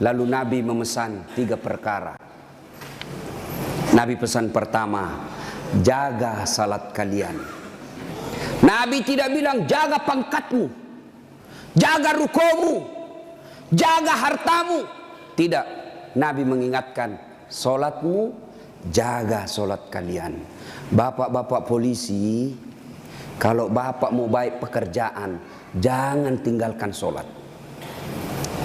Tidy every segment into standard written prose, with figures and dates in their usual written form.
Lalu Nabi memesan 3 perkara. Nabi pesan pertama, jaga salat kalian. Nabi tidak bilang jaga pangkatmu, jaga rukomu, jaga hartamu. Tidak. Nabi mengingatkan, salatmu, jaga salat kalian. Bapak-bapak polisi, kalau bapak mau baik pekerjaan, jangan tinggalkan salat.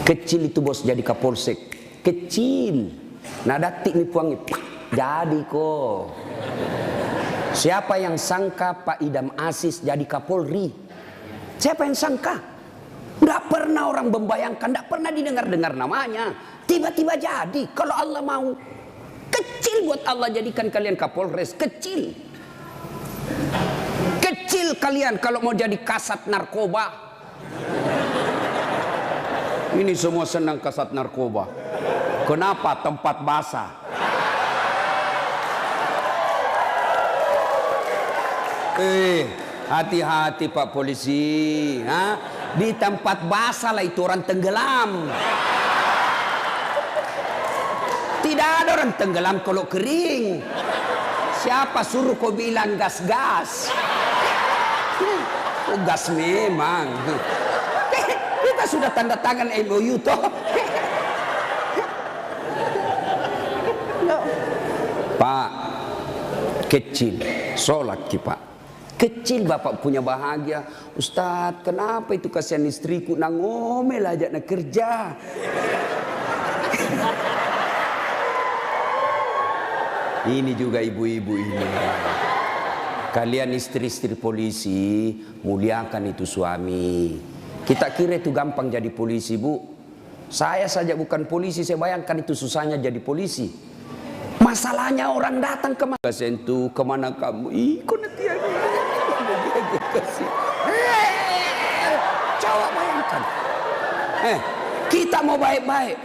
Kecil itu bos jadi kapolsek, kecil. Nah datik nih puangnya, jadi kok. Siapa yang sangka Pak Idam Aziz jadi Kapolri? Siapa yang sangka? Tidak pernah orang membayangkan, tidak pernah didengar-dengar namanya. Tiba-tiba jadi, kalau Allah mau. Kecil buat Allah jadikan kalian Kapolres, kecil. Kecil kalian kalau mau jadi kasat narkoba. Ini semua senang kasat narkoba. Kenapa? Tempat basah. Hati-hati Pak Polisi. Di tempat basah lah itu orang tenggelam. Tidak ada orang tenggelam kalau kering. Siapa suruh kau bilang gas-gas? Gas memang. Kita sudah tanda tangan MOU toh. Pak, kecil, sholat ki Pak. Kecil bapak punya bahagia. Ustadz, kenapa itu kasihan istriku nangomel aja nak kerja. Ini juga ibu-ibu ini. Kalian istri-istri polisi, muliakan itu suami. Kita kira itu gampang jadi polisi, Bu. Saya saja bukan polisi, saya bayangkan itu susahnya jadi polisi. Masalahnya orang datang ke mana? Sentuh, kemana kamu? Kok nanti coba bayangkan. Kita mau baik-baik,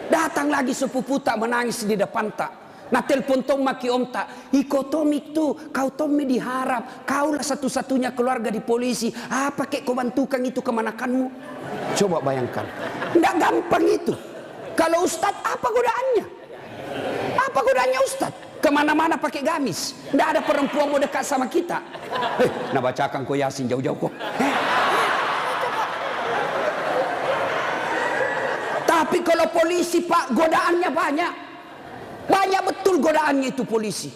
datang lagi sepupu tak menangis di depan tak. Nah telepon tong maki om tak. Iko tomik tuh, kau Tommy diharap, kaulah satu-satunya keluarga di polisi. Apa kek kau bantukan itu kemanakanmu? Coba bayangkan, nggak gampang itu. Kalau Ustadz apa godaannya? Apa godaannya Ustadz? Kemana-mana pakai gamis, nggak ada perempuan mau dekat sama kita. Nah bacakan kau Yasin jauh-jauh kok. Tapi kalau polisi Pak, godaannya banyak. Banyak betul godaannya itu polisi.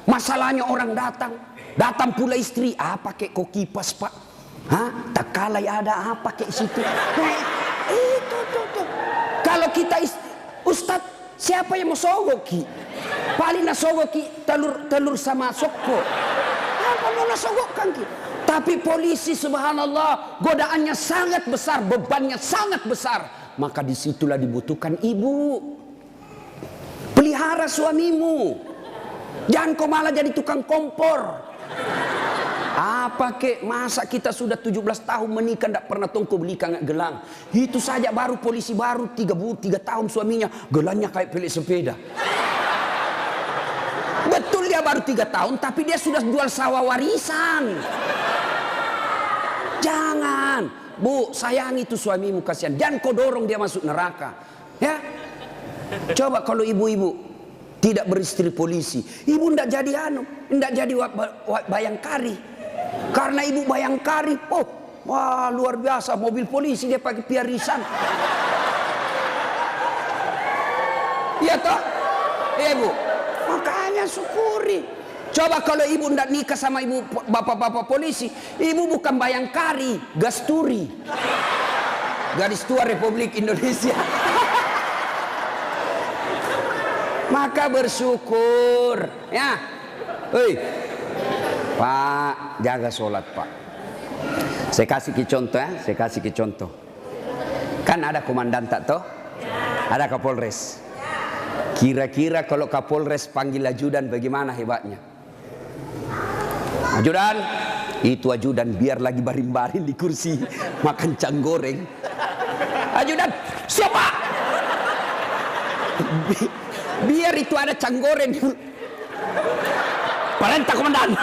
Masalahnya orang datang pula istri. Pakai kok kipas Pak? Tak kalai ada apa kayak situ. Itu. Kalau kita Ustadz, siapa yang mau sogoki? Paling nasogoki telur sama soko. Apa mau nasogokkan ki? Tapi polisi subhanallah godaannya sangat besar, bebannya sangat besar. Maka disitulah dibutuhkan ibu. Pelihara suamimu. Jangan kau malah jadi tukang kompor. Apa kek, masa kita sudah 17 tahun menikah tidak pernah tongko beli gelang. Itu saja baru polisi baru 3 tahun suaminya gelangnya kayak pelik sepeda. Betul dia baru 3 tahun tapi dia sudah jual sawah warisan. Jangan, Bu, sayangi itu suamimu kasihan. Jangan kau dorong dia masuk neraka. Ya. Coba kalau ibu-ibu tidak beristri polisi, ibu ndak jadi ndak jadi bayangkari. Karena ibu bayangkari, wah luar biasa mobil polisi dia pakai piarisan. Iya toh? Iya Bu. Makanya syukuri. Coba kalau ibu ndak nikah sama ibu bapak-bapak polisi, ibu bukan bayangkari, gasturi. Gadis tua Republik Indonesia. Maka bersyukur ya. Pak, jaga sholat Pak. Saya kasih contoh. Kan ada komandan tak toh? Ada Kapolres. Kira-kira kalau Kapolres panggil ajudan bagaimana hebatnya? Ajudan, itu ajudan biar lagi baring-baring di kursi makan cang goreng. Ajudan, siapa? Biar itu ada cang goreng. Perintah komandan.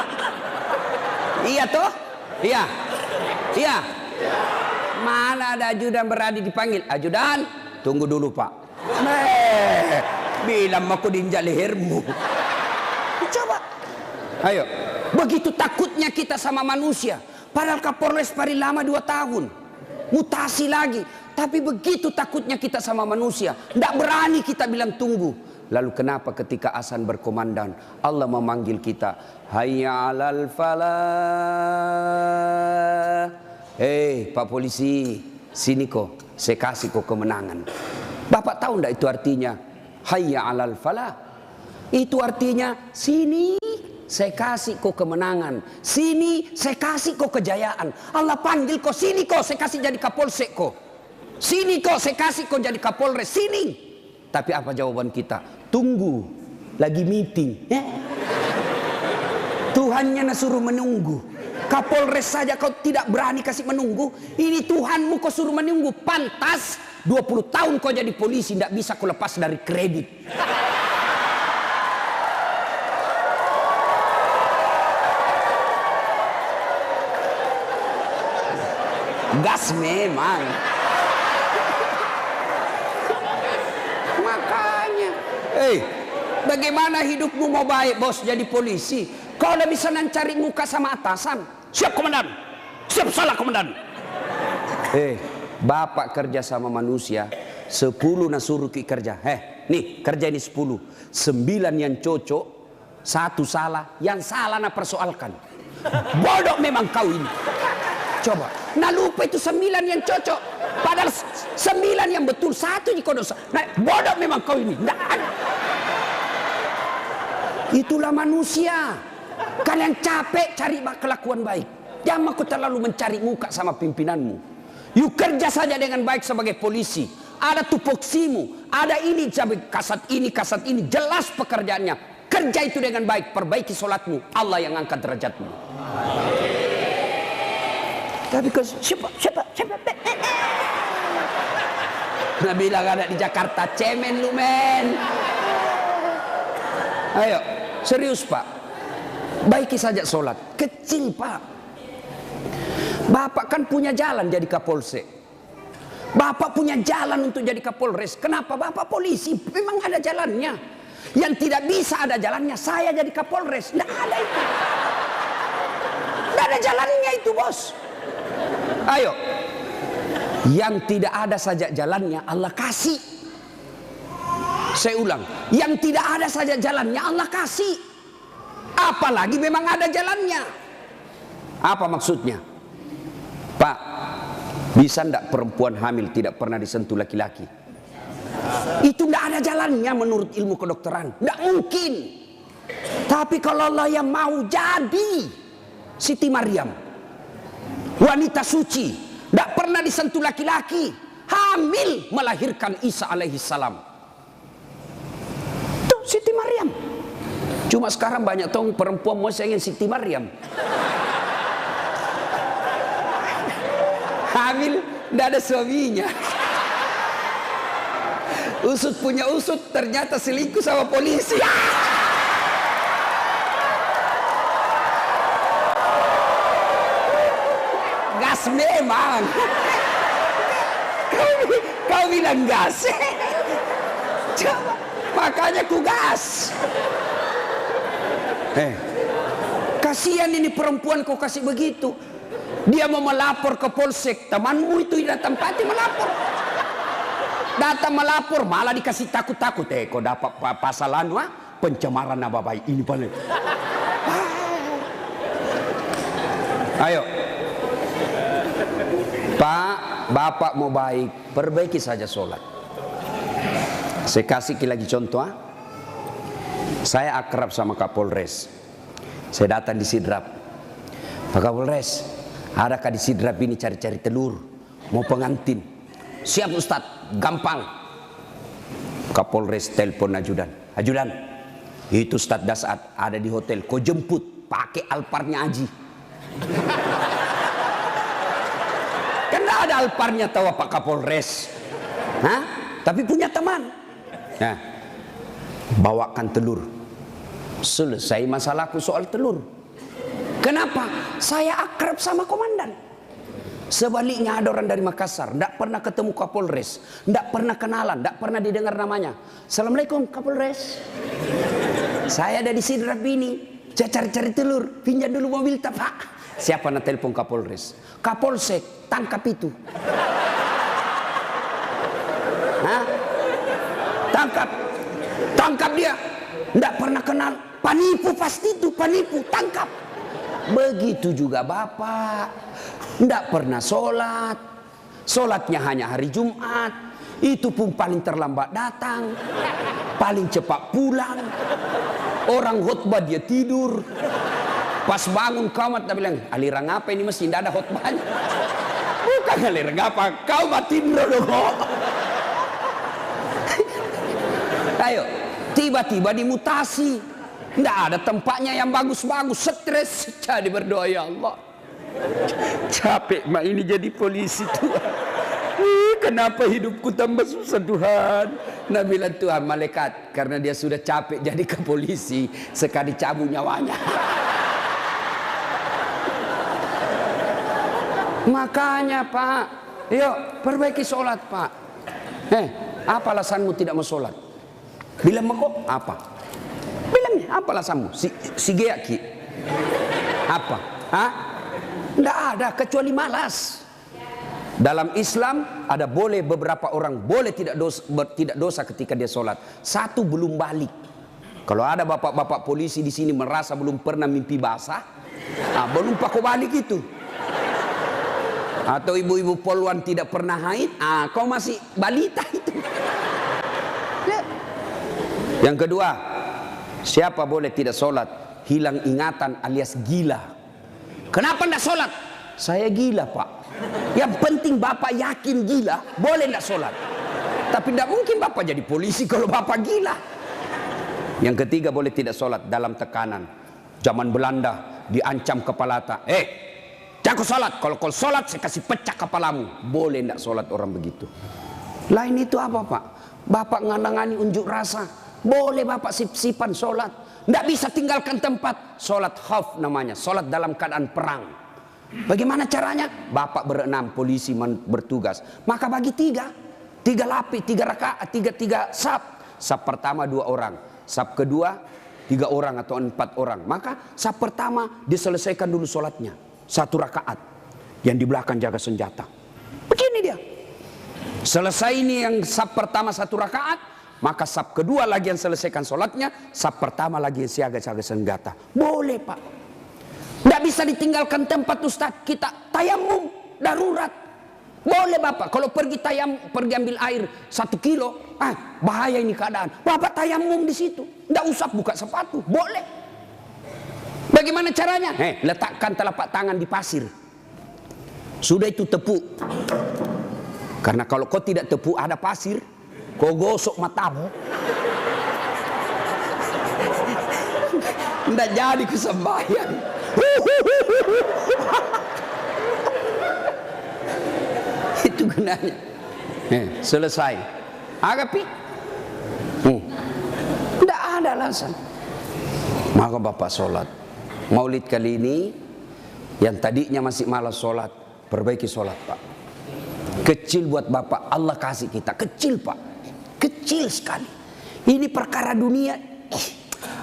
Iya toh? Iya. Mana ada ajudan berani dipanggil? Ajudan, tunggu dulu Pak. Bilang aku diinjak lehermu. Coba. Ayo. Begitu takutnya kita sama manusia. Padahal Kapolres paling lama 2 tahun. Mutasi lagi. Tapi begitu takutnya kita sama manusia. Tidak berani kita bilang tunggu. Lalu kenapa ketika azan berkomandan Allah memanggil kita, hayya 'alal falah. Hei Pak Polisi, sini kok, saya kasih kok kemenangan. Bapak tahu enggak itu artinya hayya 'alal falah? Itu artinya sini saya kasih kok kemenangan, sini saya kasih kok kejayaan. Allah panggil kok, sini kok saya kasih jadi Kapolsek kok, sini kok saya kasih kok jadi Kapolres, sini. Tapi apa jawaban kita? Tunggu, lagi meeting. Tuhannya suruh menunggu. Kapolres saja kau tidak berani kasih menunggu. Ini Tuhanmu kau suruh menunggu. Pantas 20 tahun kau jadi polisi, tidak bisa kau lepas dari kredit. Gas memang. Makanya, bagaimana hidupmu mau baik bos jadi polisi? Kau udah bisa cari muka sama atasan. Siap komandan, siap salah komandan. Bapak kerja sama manusia, 10 nasuruh ki kerja. Nih kerja ini 10, 9 yang cocok, 1 salah, yang salah na persoalkan. Bodoh memang kau ini. Coba, nah lupa itu 9 yang cocok, padahal 9 yang betul, 1 di kodosa. Nah, bodoh memang kau ini. Nggak ada. Itulah manusia. Kalian capek cari kelakuan baik. Jangan kau terlalu mencari muka sama pimpinanmu. Yuk kerja saja dengan baik sebagai polisi. Ada tupoksimu, ada ini, kasat ini, jelas pekerjaannya. Kerja itu dengan baik, perbaiki sholatmu, Allah yang angkat derajatmu. Tapi kau siapa? Nah bilang ada di Jakarta, cemen lu men. Ayo, serius Pak. Baiki saja sholat. Kecil Pak. Bapak kan punya jalan jadi Kapolsek. Bapak punya jalan untuk jadi Kapolres. Kenapa? Bapak polisi, memang ada jalannya. Yang tidak bisa ada jalannya, saya jadi Kapolres. Tidak ada itu. Tidak ada jalannya itu bos. Ayo, yang tidak ada saja jalannya Allah kasih. Saya ulang, yang tidak ada saja jalannya Allah kasih. Apalagi memang ada jalannya. Apa maksudnya? Pak, bisa ndak perempuan hamil tidak pernah disentuh laki-laki? Itu ndak ada jalannya menurut ilmu kedokteran. Ndak mungkin. Tapi kalau Allah yang mau jadi Siti Maryam, wanita suci, tidak pernah disentuh laki-laki, hamil melahirkan Isa alaihi salam. Tuh Siti Maryam. Cuma sekarang banyak tahu perempuan mau ingin Siti Maryam. Hamil tidak ada suaminya. Usut punya usut, ternyata selingkuh sama polisi. Gas memang. Kau bilang gas. Coba, makanya ku gas. Kasihan ini perempuan kau kasih begitu. Dia mau melapor ke polsek, temanmu itu datang pati melapor. Datang melapor malah dikasih takut-takut. Kau dapat pasalan pencemaran nama baik ini paling. Ayo. Pak, Bapak mau baik, perbaiki saja sholat. Saya kasih lagi contoh. Saya akrab sama Kapolres. Saya datang di Sidrap. Pak Kapolres, adakah di Sidrap ini cari-cari telur? Mau pengantin? Siap Ustadz, gampang. Kapolres telepon ajudan. Ajudan, itu Ustadz Dasat ada di hotel. Kau jemput, pakai Alparnya Aji. Karena ada Alparnya tahu Pak Kapolres. Tapi punya teman. Nah, bawakan telur. Selesai masalahku soal telur. Kenapa? Saya akrab sama komandan. Sebaliknya ada orang dari Makassar, tidak pernah ketemu Kapolres, tidak pernah kenalan, tidak pernah didengar namanya. Assalamualaikum Kapolres. Saya ada di Sidrap ini, saya cari-cari telur, pinjam dulu mobil tak Pak. Siapa nak telepon Kapolres? Kapolsek, tangkap itu. Hah? Tangkap dia. Tidak pernah kenal, penipu pasti itu, penipu, tangkap. Begitu juga Bapak. Tidak pernah sholat, sholatnya hanya hari Jumat, itu pun paling terlambat datang, paling cepat pulang. Orang khutbah dia tidur, pas bangun kamat dia bilang, aliran apa ini masih tidak ada khutbahnya. Bukan aliran apa, kau tidur dong. Ayo, tiba-tiba dimutasi, tidak ada tempatnya yang bagus-bagus, stres, jadi berdoa ya Allah. Capek mak ini jadi polisi Tuhan. Kenapa hidupku tambah susah Tuhan? Nah bilang Tuhan malaikat, karena dia sudah capek jadi ke polisi, sekali cabut nyawanya. Makanya Pak, yuk perbaiki sholat Pak. Apa alasanmu tidak mau sholat? Bilang kok apa? Bilangnya apa alasanmu? Si Geaki. Apa? Hah? Tidak ada kecuali malas. Dalam Islam ada boleh beberapa orang boleh tidak dosa ketika dia sholat. Satu, belum balik. Kalau ada bapak-bapak polisi di sini merasa belum pernah mimpi basah, belum pakai balik itu. Atau ibu-ibu poluan tidak pernah haid, kau masih balita itu. Yang kedua, siapa boleh tidak sholat? Hilang ingatan alias gila. Kenapa tidak sholat? Saya gila Pak. Yang penting Bapak yakin gila, boleh tidak sholat. Tapi tidak mungkin Bapak jadi polisi kalau Bapak gila. Yang ketiga, boleh tidak sholat dalam tekanan. Zaman Belanda diancam kepala tak. Jangan sholat. Kalau kau sholat saya kasih pecah kepalamu. Boleh tidak sholat orang begitu. Lain itu apa Pak? Bapak nganangani unjuk rasa. Boleh Bapak sip-sipan sholat. Tidak bisa tinggalkan tempat. Sholat khauf namanya. Sholat dalam keadaan perang. Bagaimana caranya? Bapak berenam, polisi bertugas. Maka bagi tiga lapis, 3 rakaat, tiga saf. Saf pertama 2 orang. Saf kedua 3 orang atau 4 orang. Maka saf pertama diselesaikan dulu sholatnya. 1 rakaat. Yang di belakang jaga senjata. Begini dia. Selesai ini yang saf pertama 1 rakaat. Maka saf kedua lagi yang selesaikan sholatnya, saf pertama lagi yang siaga-siaga senjata. Boleh Pak. Tidak bisa ditinggalkan tempat Ustaz. Kita tayamum darurat. Boleh Bapak. Kalau pergi ambil air 1 kilo, bahaya ini keadaan. Bapak tayamum di situ. Tidak usah buka sepatu. Boleh. Bagaimana caranya? Letakkan telapak tangan di pasir. Sudah itu tepuk. Karena kalau kau tidak tepuk ada pasir, kau gosok matamu, tidak jadi kesembahyang. Itu gunanya. Selesai. Agapi. Tidak ada alasan. Maka Bapak sholat. Maulid kali ini, yang tadinya masih malas sholat, perbaiki sholat Pak. Kecil buat Bapak, Allah kasih kita. Kecil Pak. Kecil sekali. Ini perkara dunia.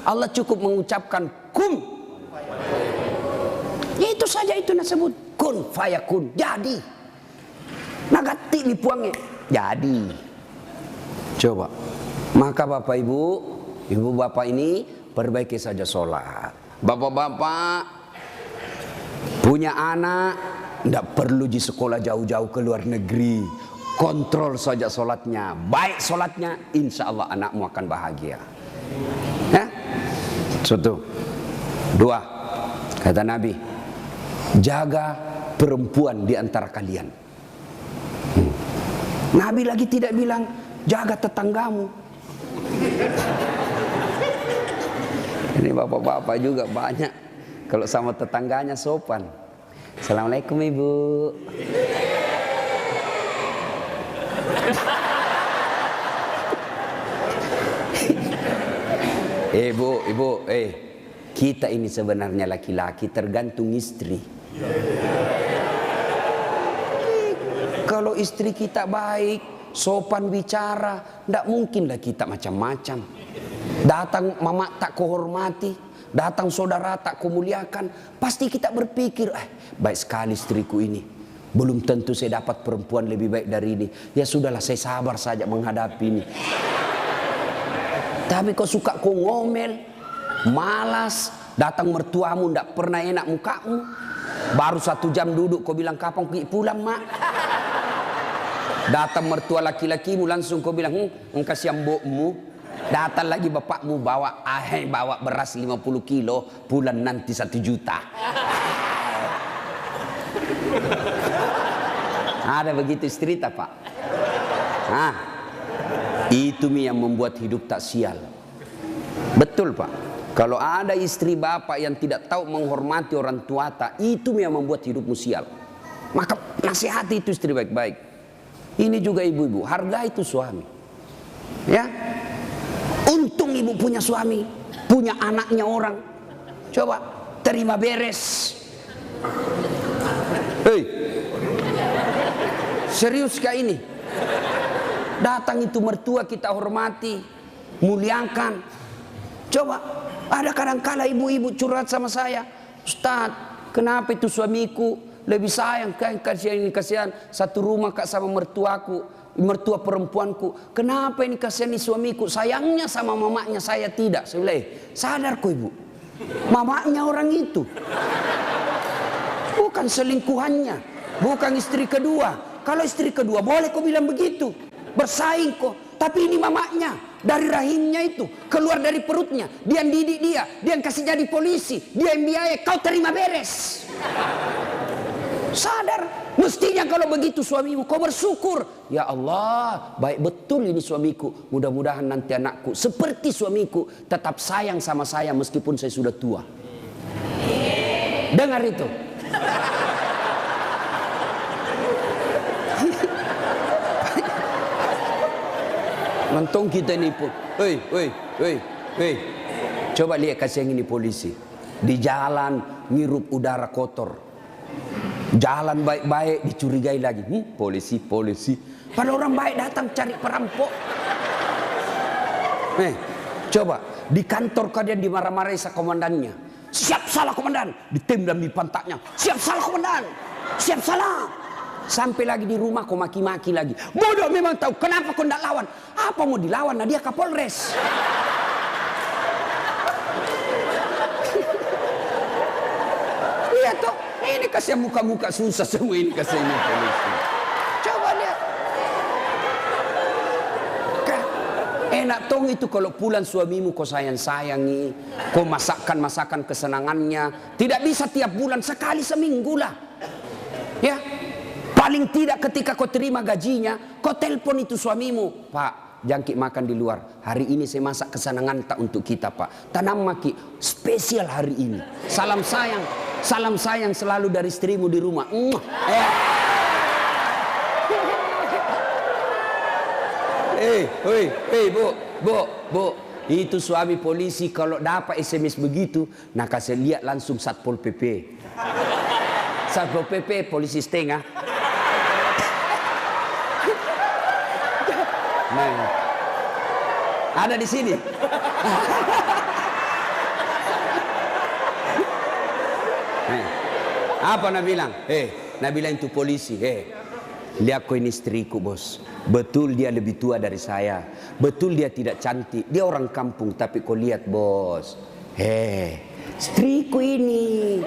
Allah cukup mengucapkan kun. Itu saja itu disebut kun fayakun. Jadi. Nagati lipuangnya. Jadi. Coba. Maka Bapak Ibu, Ibu Bapak ini perbaiki saja sholat. Bapak-bapak punya anak, tidak perlu di sekolah jauh-jauh ke luar negeri. Kontrol saja sholatnya. Baik sholatnya, insya Allah anakmu akan bahagia. Satu. 2. Kata Nabi, jaga perempuan di antara kalian. Nabi lagi tidak bilang jaga tetanggamu. Ini bapak-bapak juga banyak. Kalau sama tetangganya sopan. Assalamualaikum Ibu. Ibu, kita ini sebenarnya laki-laki tergantung istri. Kalau istri kita baik, sopan bicara, tidak mungkinlah kita macam-macam. Datang mama tak kuhormati, datang saudara tak kumuliakan, pasti kita berpikir, baik sekali istriku ini. Belum tentu saya dapat perempuan lebih baik dari ini. Ya sudahlah, saya sabar saja menghadapi ini. Tapi kau suka kau ngomel, malas, datang mertuamu tidak pernah enak mukamu. Baru 1 jam duduk kau bilang kapan pulang mak. Datang mertua laki-lakimu langsung kau bilang kasihan mbokmu. Datang lagi bapakmu bawa beras 50 kilo, pulang nanti 1 juta. Ada begitu istri tak pak? Itu yang membuat hidup tak sial. Betul pak. Kalau ada istri bapak yang tidak tahu menghormati orang tua tak, itu yang membuat hidupmu sial. Maka nasihati itu istri baik-baik. Ini juga ibu-ibu, hargai itu suami. Ya, untung ibu punya suami, punya anaknya orang. Coba terima beres. Hei, serius kah ini? Datang itu mertua kita hormati, muliakan. Coba, ada kadang-kala ibu-ibu curhat sama saya, Ustaz, kenapa itu suamiku lebih sayang, kasihan satu rumah kak sama mertua perempuanku. Kenapa ini kasihan nih suamiku, sayangnya sama mamanya saya tidak. Saya bilang, sadar kok ibu, mamanya orang itu, bukan selingkuhannya, bukan istri kedua. Kalau istri kedua boleh kau bilang begitu, bersaing kok. Tapi ini mamanya, dari rahimnya itu, keluar dari perutnya, dia yang didik dia yang kasih jadi polisi, dia yang biaya, kau terima beres. Sadar, mestinya kalau begitu suamimu, kau bersyukur. Ya Allah, baik betul ini suamiku. Mudah-mudahan nanti anakku seperti suamiku, tetap sayang sama saya meskipun saya sudah tua. Dengar itu. Nonton kita ini pun. Hei. Coba lihat kasih yang ini polisi. Di jalan ngirup udara kotor. Jalan baik-baik dicurigai lagi. Polisi. Pada orang baik datang cari perampok. Coba di kantor kalian dimarah-marahi sa komandannya. Siap salah komandan, ditembak di pantatnya. Siap salah komandan, siap salah. Sampai lagi di rumah kau maki-maki lagi. Bodoh memang tahu kenapa kau tidak lawan. Apa mau dilawan? Nah dia Kapolres. Lihat tuh, ini kasih muka-muka susah semua ini kasih ini polisi. Coba lihat. Enak tong itu kalau pulang suamimu kau sayang-sayangi, kau masakan kesenangannya. Tidak bisa tiap bulan, sekali seminggu lah. Ya. Paling tidak ketika kau terima gajinya, kau telepon itu suamimu. Pak, jangkit makan di luar. Hari ini saya masak kesenangan tak untuk kita pak. Tanam maki, spesial hari ini. Salam sayang selalu dari istrimu di rumah. Bu. Itu suami polisi kalau dapat SMS begitu, nah kasih lihat langsung Satpol PP. Satpol PP polisi setengah. Nah, ada di sini. Apa nak bilang? Nak bilang itu polisi. Lihat kau ini istriku bos. Betul dia lebih tua dari saya. Betul dia tidak cantik. Dia orang kampung. Tapi kau lihat bos. Istriku ini.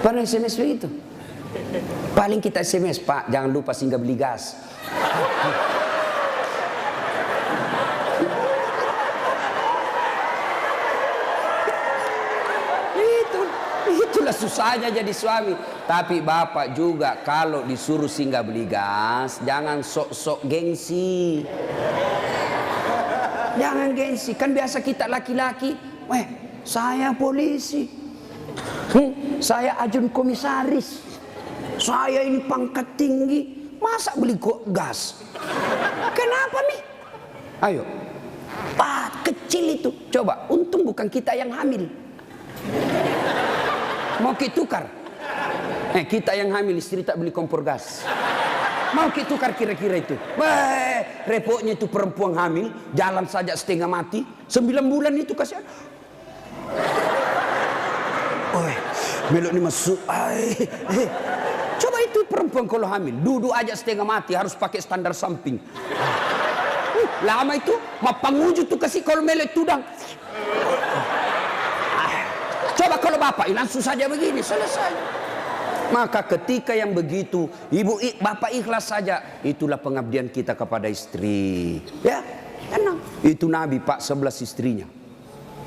Pernah SMS begitu? Paling kita SMS, Pak, jangan lupa singgah beli gas. Itulah susahnya jadi suami. Tapi bapak juga kalau disuruh singgah beli gas, jangan sok-sok gengsi. Jangan gengsi. Kan biasa kita laki-laki, saya polisi, saya ajun komisaris, saya ini pangkat tinggi, masa beli gas? Kenapa nih? Ayo, Pak, kecil itu. Coba, untung bukan kita yang hamil. Mau kita tukar? Kita yang hamil, istri tak beli kompor gas. Mau kita tukar kira-kira itu. Repotnya itu perempuan hamil, jalan saja setengah mati, 9 bulan itu kasihan. Melok ini masuk. Coba itu perempuan kalau hamil, duduk aja setengah mati, harus pakai standar samping. Lama itu, mapangujud tuh kasih kalau melek tudang. Coba kalau bapak, langsung saja begini, selesai. Maka ketika yang begitu, bapak ikhlas saja, itulah pengabdian kita kepada istri. Ya, tenang. Itu Nabi Pak 11 istrinya.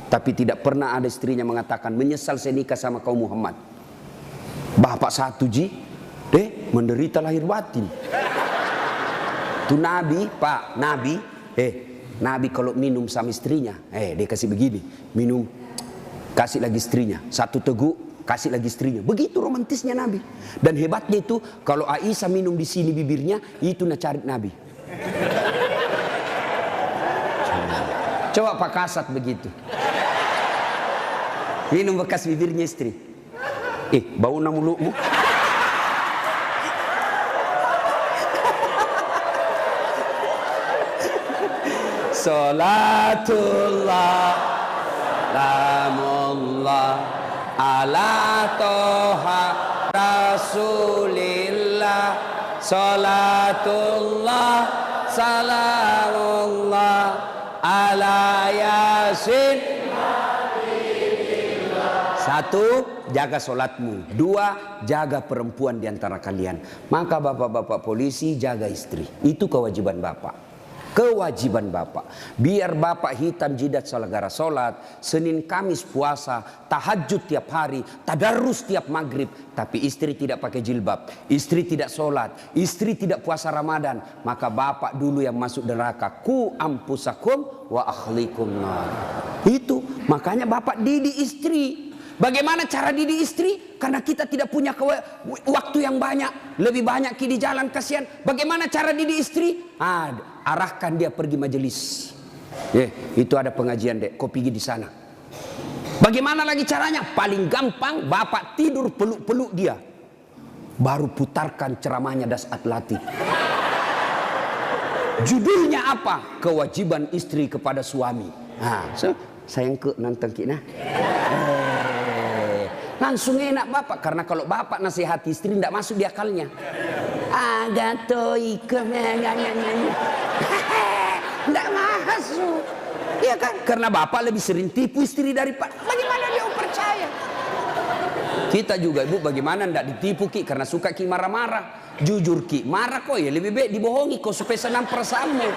Tapi tidak pernah ada istrinya mengatakan menyesal saya nikah sama kau Muhammad. Bapak satu menderita lahir batin. Itu Nabi Pak, Nabi kalau minum sama istrinya, dia kasih begini, minum, kasih lagi istrinya, satu teguk, kasih lagi istrinya. Begitu romantisnya Nabi. Dan hebatnya itu, kalau Aisyah minum di sini bibirnya, itu cari Nabi. Coba Pak Kasat begitu. Minum bekas bibirnya istri. Bau mulutmu. Salatullah Salamullah ala toha Rasulillah. Salatullah Salamullah ala Yasin. Satu, jaga sholatmu. Dua, jaga perempuan di antara kalian. Maka bapak-bapak polisi jaga istri. Itu kewajiban bapak. Kewajiban bapak. Biar bapak hitam jidat gara sholat, Senin Kamis puasa, tahajud tiap hari, tadarus tiap maghrib. Tapi istri tidak pakai jilbab, istri tidak sholat, istri tidak puasa Ramadan. Maka bapak dulu yang masuk neraka. Ku ampusakum wa akhlikum nar. Itu makanya bapak didik istri. Bagaimana cara didik istri? Karena kita tidak punya waktu yang banyak. Lebih banyak di jalan, kasihan. Bagaimana cara didik istri? Arahkan dia pergi majelis. Itu ada pengajian dek, kau pergi di sana. Bagaimana lagi caranya? Paling gampang, bapak tidur peluk-peluk dia. Baru putarkan ceramahnya Dasat Latif. Judulnya apa? Kewajiban istri kepada suami. Sayang ke nonton kita. Langsung enak bapak. Karena kalau bapak nasihati istri tidak masuk di akalnya. Tidak masuk. Iya kan? Karena bapak lebih sering tipu istri daripada. Bagaimana dia percaya? Kita juga ibu bagaimana tidak ditipu Ki. Karena suka Ki marah-marah. Jujur Ki. Marah kok ya lebih baik dibohongi kok supaya senang perasaanmu.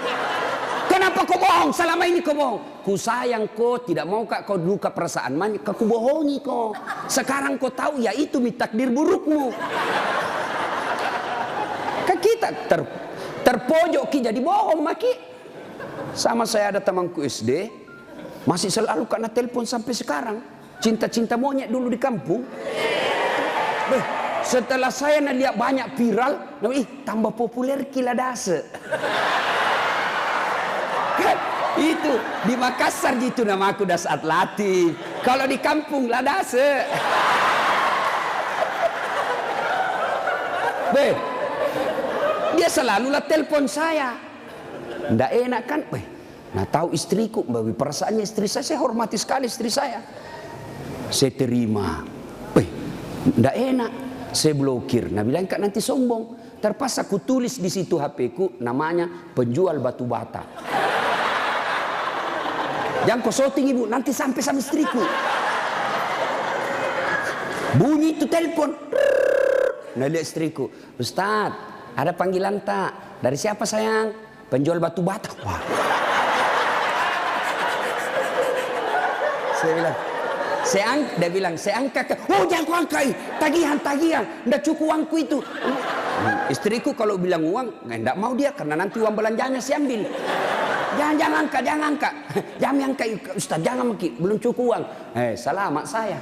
Kenapa kau bohong? Selama ini kau bohong. Ku sayang kau, tidak mau kau luka perasaan. Kau bohongi kau. Sekarang kau tahu ya itu takdir burukmu. Kan kita terpojok Ki jadi bohong Maki. Sama saya ada temanku SD, masih selalu kena telepon sampai sekarang. Cinta-cinta monyet dulu di kampung. Setelah saya lihat banyak viral, tambah populer Ki Ladase. Itu di Makassar gitu nama aku Dasat Latif. Kalau di kampung Ladase. Dia selalulah telepon saya. Nggak enak kan? Nah tahu istriku, bagi perasaannya istri saya hormati sekali istri saya. Saya terima. Nggak enak. Saya blokir. Nah bilang Kak nanti sombong. Terpaksa ku tulis di situ HP-ku namanya penjual batu bata. Jangan kau shooting ibu, nanti sampai sama istriku. Bunyi itu telepon. Nah lihat istriku, Ustaz, ada panggilan tak? Dari siapa sayang? Penjual batu bata. Wah. Saya bilang, dia bilang, saya angkat. Oh jangan kau angkai, tagihan. Nggak cukup uangku itu. Istriku kalau bilang uang, nggak mau dia karena nanti uang belanjanya saya ambil. Jangan angkat. Jangan angkat Ustaz, jangan Maki, belum cukup uang. Selamat saya.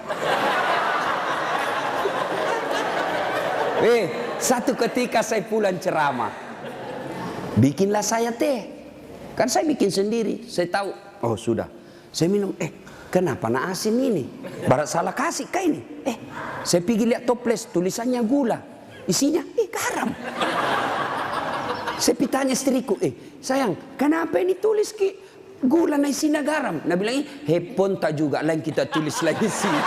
Satu ketika saya pulang ceramah. Bikinlah saya teh. Kan saya bikin sendiri. Saya tahu, oh sudah. Saya minum, kenapa nak asin ini? Barat salah kasih kah ini? Saya pergi lihat toples, tulisannya gula. Isinya, garam. Saya tanya istriku, sayang, kenapa ini tulis ki gula na isina garam? Nabi bilang, hepon tak juga, lain kita tulis lagi sini.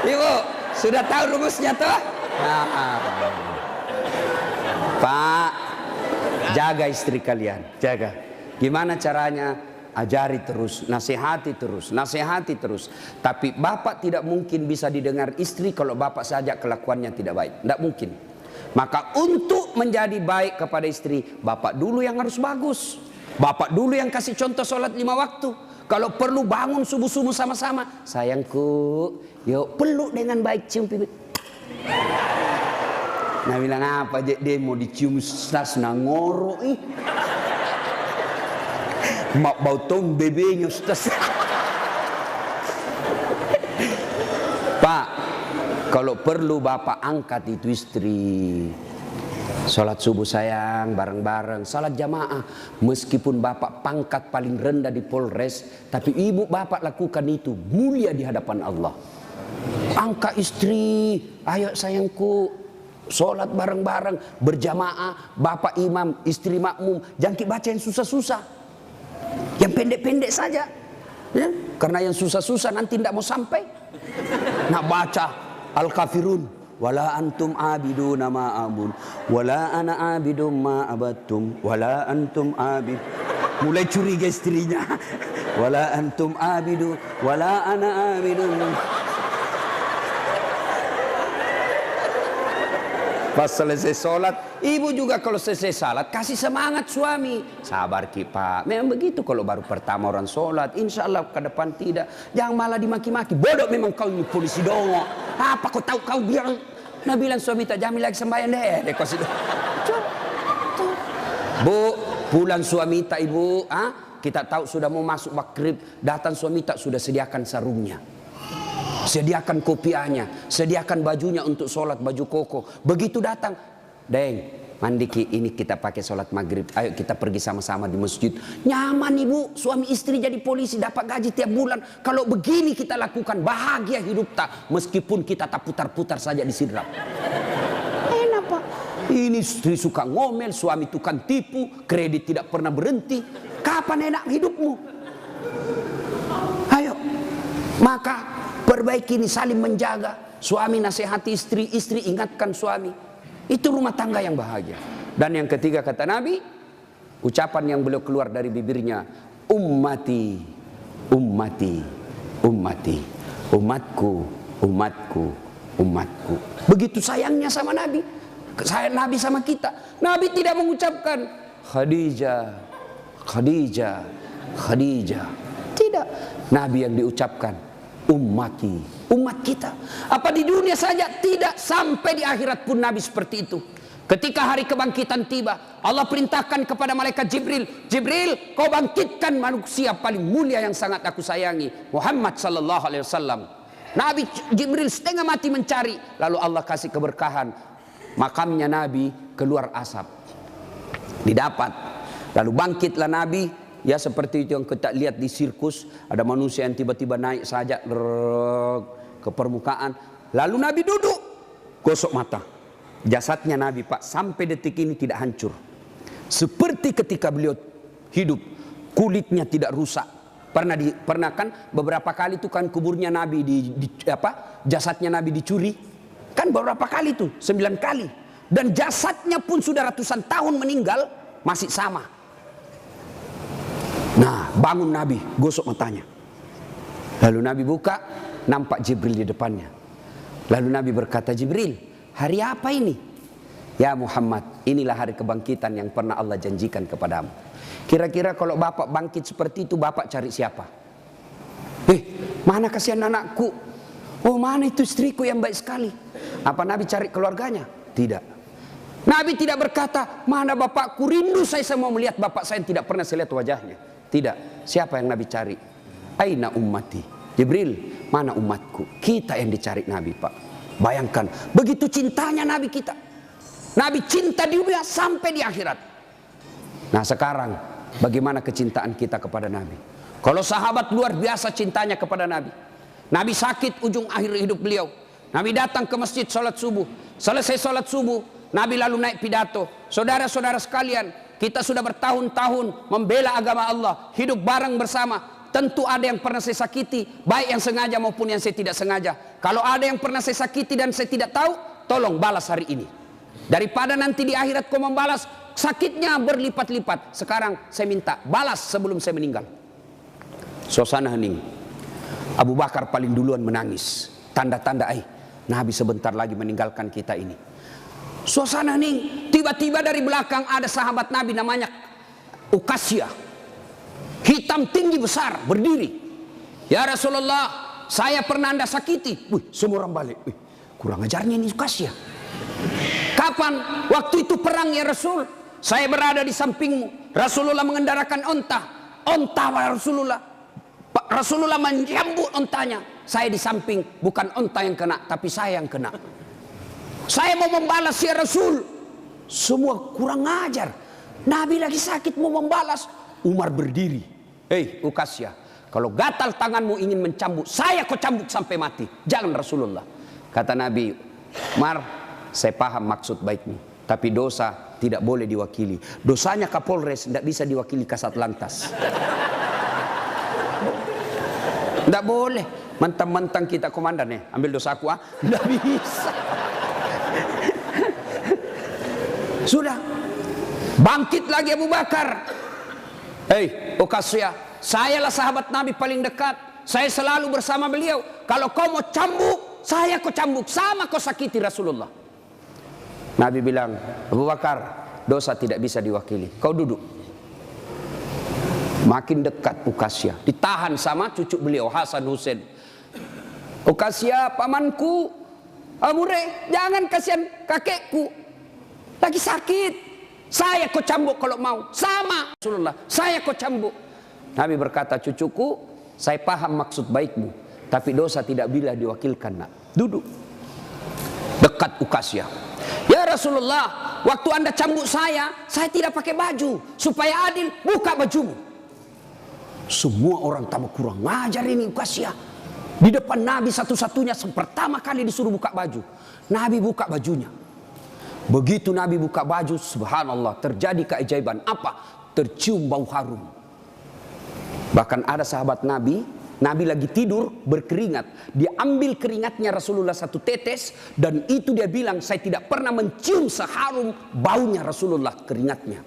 Ibu, sudah tahu rumusnya toh? Pak, jaga istri kalian, jaga. Gimana caranya? Ajari terus, nasihati terus, nasihati terus. Tapi bapak tidak mungkin bisa didengar istri kalau bapak saja kelakuannya tidak baik. Tidak mungkin. Maka untuk menjadi baik kepada istri, bapak dulu yang harus bagus. Bapak dulu yang kasih contoh sholat 5 waktu. Kalau perlu bangun subuh-subuh sama-sama. Sayangku, yuk peluk dengan baik, cium pipi. Nah bilang apa aja dia mau dicium stas ngoro mak bau tong bebenya stas. Pak, kalau perlu bapak angkat itu istri. Salat subuh sayang, bareng-bareng, salat jamaah. Meskipun bapak pangkat paling rendah di Polres, tapi ibu bapak lakukan itu mulia di hadapan Allah. Angkat istri, ayo sayangku, salat bareng-bareng, berjamaah, bapak imam, istri makmum. Jangan baca yang susah-susah, yang pendek-pendek saja. Ya? Karena yang susah-susah nanti tidak mau sampai. Nak baca Al-Kafirun. Wala antum abiduna ma abun, wala ana abidum ma abattum, wala antum abid. Mulai curiga istrinya. Wala antum abidu, wala ana abidum. Pas selesai sholat, ibu juga kalau selesai sholat kasih semangat suami. Sabar ki pak, memang begitu kalau baru pertama orang sholat. Insya Allah ke depan tidak. Jangan malah dimaki-maki. Bodoh memang kau ini polisi dongo. Apa kau tahu kau bilang? Nah bilang suami tak jamin lagi sembahyang deh. Bu, pulang suami tak ibu. Kita tahu sudah mau masuk maghrib. Datang suami tak sudah sediakan sarungnya. Sediakan kopiahnya, sediakan bajunya untuk sholat, baju koko. Begitu datang, Deng, mandi ki, ini kita pakai sholat maghrib. Ayo kita pergi sama-sama di masjid. Nyaman ibu, suami istri jadi polisi, dapat gaji tiap bulan. Kalau begini kita lakukan, bahagia hidup tak. Meskipun kita tak putar-putar saja di sidrap. Enak pak. Ini istri suka ngomel, suami tukang tipu, kredit tidak pernah berhenti. Kapan enak hidupmu? Ayo, maka perbaiki ini, saling menjaga. Suami nasihati istri, istri ingatkan suami. Itu rumah tangga yang bahagia. Dan yang ketiga kata Nabi, ucapan yang beliau keluar dari bibirnya, ummati, ummati, ummati, umatku, umatku, umatku. Begitu sayangnya sama Nabi. Sayang Nabi sama kita. Nabi tidak mengucapkan Khadijah, Khadijah, Khadijah. Tidak. Nabi yang diucapkan ummati, umat kita. Apa di dunia saja tidak, sampai di akhirat pun Nabi seperti itu. Ketika hari kebangkitan tiba, Allah perintahkan kepada malaikat Jibril, Jibril, kau bangkitkan manusia paling mulia yang sangat aku sayangi, Muhammad sallallahu alaihi wasallam. Nabi Jibril setengah mati mencari, lalu Allah kasih keberkahan. Makamnya Nabi keluar asap. Didapat. Lalu bangkitlah Nabi. Ya seperti itu yang kita lihat di sirkus. Ada manusia yang tiba-tiba naik saja ke permukaan. Lalu Nabi duduk. Gosok mata. Jasadnya Nabi pak sampai detik ini tidak hancur. Seperti ketika beliau hidup. Kulitnya tidak rusak. Pernah kan beberapa kali itu kan kuburnya Nabi jasadnya Nabi dicuri. Kan beberapa kali itu 9 kali. Dan jasadnya pun sudah ratusan tahun meninggal. Masih sama. Nah, bangun Nabi, gosok matanya. Lalu Nabi buka, nampak Jibril di depannya. Lalu Nabi berkata, Jibril, hari apa ini? Ya Muhammad, inilah hari kebangkitan yang pernah Allah janjikan kepadamu. Kira-kira kalau bapak bangkit seperti itu, bapak cari siapa? Mana kasihan anakku? Oh, mana itu istriku yang baik sekali? Apa Nabi cari keluarganya? Tidak. Nabi tidak berkata, mana bapakku, rindu saya mau melihat bapak saya yang tidak pernah saya lihat wajahnya. Tidak. Siapa yang Nabi cari? Aina ummati. Jibril, mana umatku? Kita yang dicari Nabi pak. Bayangkan, begitu cintanya Nabi kita. Nabi cinta di dunia sampai di akhirat. Nah sekarang, bagaimana kecintaan kita kepada Nabi? Kalau sahabat luar biasa cintanya kepada Nabi. Nabi sakit ujung akhir hidup beliau. Nabi datang ke masjid sholat subuh. Selesai sholat subuh, Nabi lalu naik pidato. Saudara-saudara sekalian, kita sudah bertahun-tahun membela agama Allah, hidup bareng bersama. Tentu ada yang pernah saya sakiti, baik yang sengaja maupun yang saya tidak sengaja. Kalau ada yang pernah saya sakiti dan saya tidak tahu, tolong balas hari ini. Daripada nanti di akhirat kau membalas, sakitnya berlipat-lipat. Sekarang saya minta balas sebelum saya meninggal. Suasana hening. Abu Bakar paling duluan menangis. Tanda-tanda Nabi sebentar lagi meninggalkan kita ini. Suasana hening. Tiba-tiba dari belakang ada sahabat Nabi namanya Ukasya. Hitam tinggi besar berdiri. Ya Rasulullah, saya pernah Anda sakiti. Wih, semua orang balik. Wih, kurang ajarnya ini Ukasya. Kapan? Waktu itu perang ya Rasul. Saya berada di sampingmu. Rasulullah mengendarakan onta. Onta Rasulullah. Rasulullah menyambut ontanya. Saya di samping, bukan onta yang kena, tapi saya yang kena. Saya mau membalas ya Rasul. Semua kurang ajar. Nabi lagi sakit mau membalas. Umar berdiri. Hei Ukasya, kalau gatal tanganmu ingin mencambuk, saya kau cambuk sampai mati. Jangan Rasulullah. Kata Nabi, Umar, saya paham maksud baikmu, tapi dosa tidak boleh diwakili. Dosanya Kapolres tidak bisa diwakili Kasat Lantas. Tidak boleh. Mentang-mentang kita komandan ambil dosaku tidak bisa. Sudah. Bangkit lagi Abu Bakar. Hei Ukasya, sayalah sahabat Nabi paling dekat. Saya selalu bersama beliau. Kalau kau mau cambuk, saya kau cambuk. Sama kau sakiti Rasulullah. Nabi bilang, Abu Bakar, dosa tidak bisa diwakili. Kau duduk. Makin dekat Ukasya. Ditahan sama cucu beliau Hasan Husain. Ukasya, pamanku. Amure, jangan kasihan kakekku. Lagi sakit. Saya kau cambuk kalau mau. Sama Rasulullah, saya kau cambuk. Nabi berkata, cucuku, saya paham maksud baikmu, tapi dosa tidak bila diwakilkan. Nak, duduk dekat Ukasya. Ya Rasulullah, waktu Anda cambuk saya tidak pakai baju. Supaya adil, buka bajumu. Semua orang tambah kurang ngajar ini Ukasya. Di depan Nabi satu-satunya pertama kali disuruh buka baju. Nabi buka bajunya. Begitu Nabi buka baju, subhanallah, terjadi keajaiban. Apa? Tercium bau harum. Bahkan ada sahabat Nabi, Nabi lagi tidur berkeringat. Dia ambil keringatnya Rasulullah satu tetes, dan itu dia bilang, saya tidak pernah mencium seharum baunya Rasulullah keringatnya.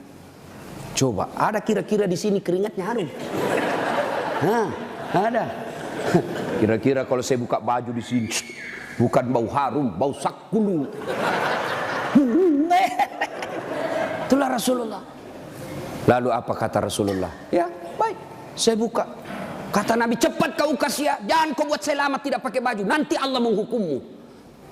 Coba, ada kira-kira di sini keringatnya harum? Nah, ada. Kira-kira kalau saya buka baju di sini, bukan bau harum, bau sakulu. Itulah Rasulullah. Lalu apa kata Rasulullah? Ya baik, saya buka. Kata Nabi, cepat kau Ukasya, jangan kau buat saya lama tidak pakai baju, nanti Allah menghukummu.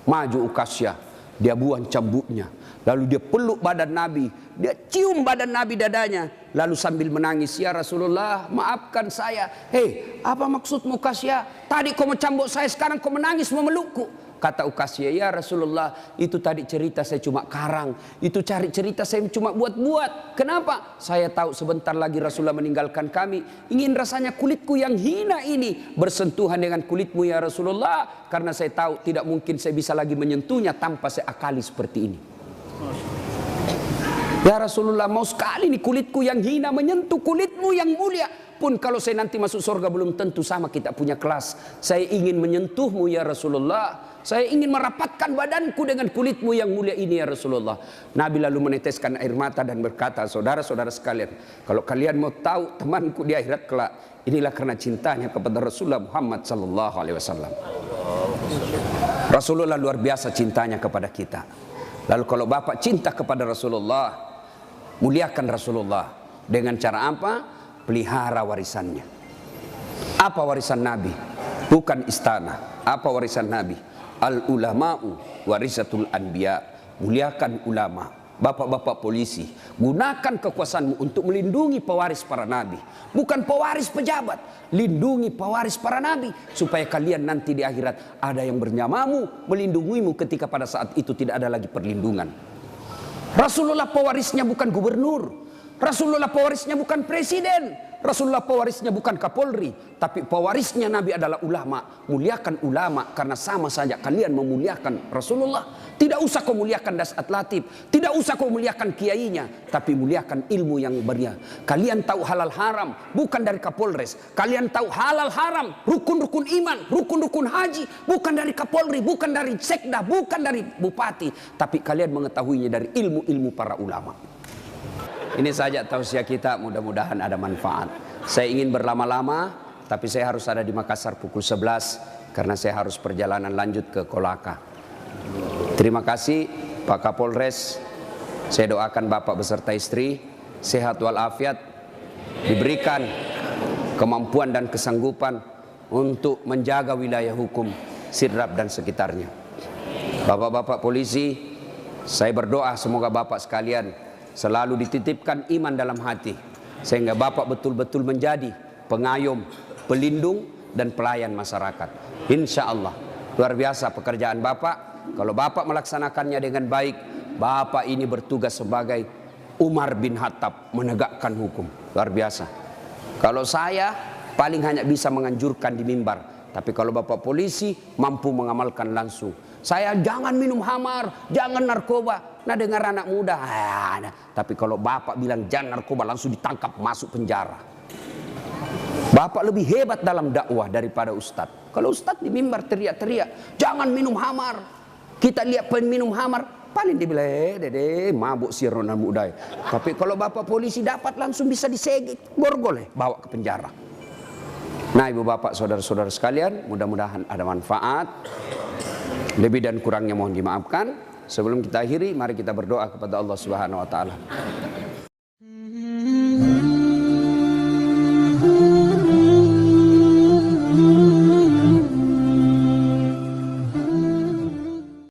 Maju Ukasya, dia buang cambuknya. Lalu dia peluk badan Nabi, dia cium badan Nabi dadanya. Lalu sambil menangis, ya Rasulullah, maafkan saya. Hei, apa maksudmu Ukasya? Tadi kau mencambuk saya, sekarang kau menangis memelukku. Kata Ukasya, ya Rasulullah, itu tadi cerita saya cuma karang. Itu cari cerita saya cuma buat-buat. Kenapa? Saya tahu sebentar lagi Rasulullah meninggalkan kami. Ingin rasanya kulitku yang hina ini bersentuhan dengan kulitmu ya Rasulullah. Karena saya tahu tidak mungkin saya bisa lagi menyentuhnya tanpa saya akali seperti ini. Ya Rasulullah, mau sekali nih kulitku yang hina menyentuh kulitmu yang mulia. Pun kalau saya nanti masuk surga belum tentu sama kita punya kelas. Saya ingin menyentuhmu ya Rasulullah. Saya ingin merapatkan badanku dengan kulitmu yang mulia ini ya Rasulullah. Nabi lalu meneteskan air mata dan berkata, saudara-saudara sekalian, kalau kalian mau tahu temanku di akhirat kelak, inilah karena cintanya kepada Rasulullah Muhammad sallallahu alaihi wasallam. Rasulullah luar biasa cintanya kepada kita. Lalu kalau Bapak cinta kepada Rasulullah, muliakan Rasulullah dengan cara apa? Pelihara warisannya. Apa warisan Nabi? Bukan istana. Apa warisan Nabi? Al-ulama'u warisatul anbiya. Muliakan ulama. Bapak-bapak polisi, gunakan kekuasaanmu untuk melindungi pewaris para nabi. Bukan pewaris pejabat. Lindungi pewaris para nabi. Supaya kalian nanti di akhirat ada yang bernyamamu, melindungimu ketika pada saat itu tidak ada lagi perlindungan. Rasulullah pewarisnya bukan gubernur. Rasulullah pewarisnya bukan presiden. Rasulullah pewarisnya bukan Kapolri, tapi pewarisnya Nabi adalah ulama. Muliakan ulama karena sama saja kalian memuliakan Rasulullah. Tidak usah kau muliakan Dasat Latif, tidak usah kau muliakan kiainya, tapi muliakan ilmu yang beria. Kalian tahu halal haram bukan dari Kapolres. Kalian tahu halal haram, rukun-rukun iman, rukun-rukun haji bukan dari Kapolri, bukan dari sekda, bukan dari bupati, tapi kalian mengetahuinya dari ilmu-ilmu para ulama. Ini saja tausiah kita, mudah-mudahan ada manfaat. Saya ingin berlama-lama, tapi saya harus ada di Makassar pukul 11 karena saya harus perjalanan lanjut ke Kolaka. Terima kasih Pak Kapolres. Saya doakan Bapak beserta istri sehat walafiat, diberikan kemampuan dan kesanggupan untuk menjaga wilayah hukum Sidrap dan sekitarnya. Bapak-bapak polisi, saya berdoa semoga Bapak sekalian selalu dititipkan iman dalam hati, sehingga Bapak betul-betul menjadi pengayom, pelindung, dan pelayan masyarakat. Insya Allah, luar biasa pekerjaan Bapak. Kalau Bapak melaksanakannya dengan baik, Bapak ini bertugas sebagai Umar bin Khattab, menegakkan hukum. Luar biasa. Kalau saya paling hanya bisa menganjurkan di mimbar, tapi kalau Bapak polisi mampu mengamalkan langsung. Saya jangan minum khamar, jangan narkoba. Nah, dengar anak muda, tapi kalau Bapak bilang jangan narkoba, langsung ditangkap masuk penjara. Bapak lebih hebat dalam dakwah daripada ustadz. Kalau ustadz di mimbar teriak-teriak, jangan minum khamar. Kita lihat peminum khamar, paling dibilang, dede, mabuk si Ronald muda. Tapi kalau Bapak polisi dapat langsung bisa disegel, borgol, bawa ke penjara. Nah, ibu bapak, saudara-saudara sekalian, mudah-mudahan ada manfaat. Lebih dan kurangnya mohon dimaafkan. Sebelum kita akhiri, mari kita berdoa kepada Allah Subhanahu wa taala.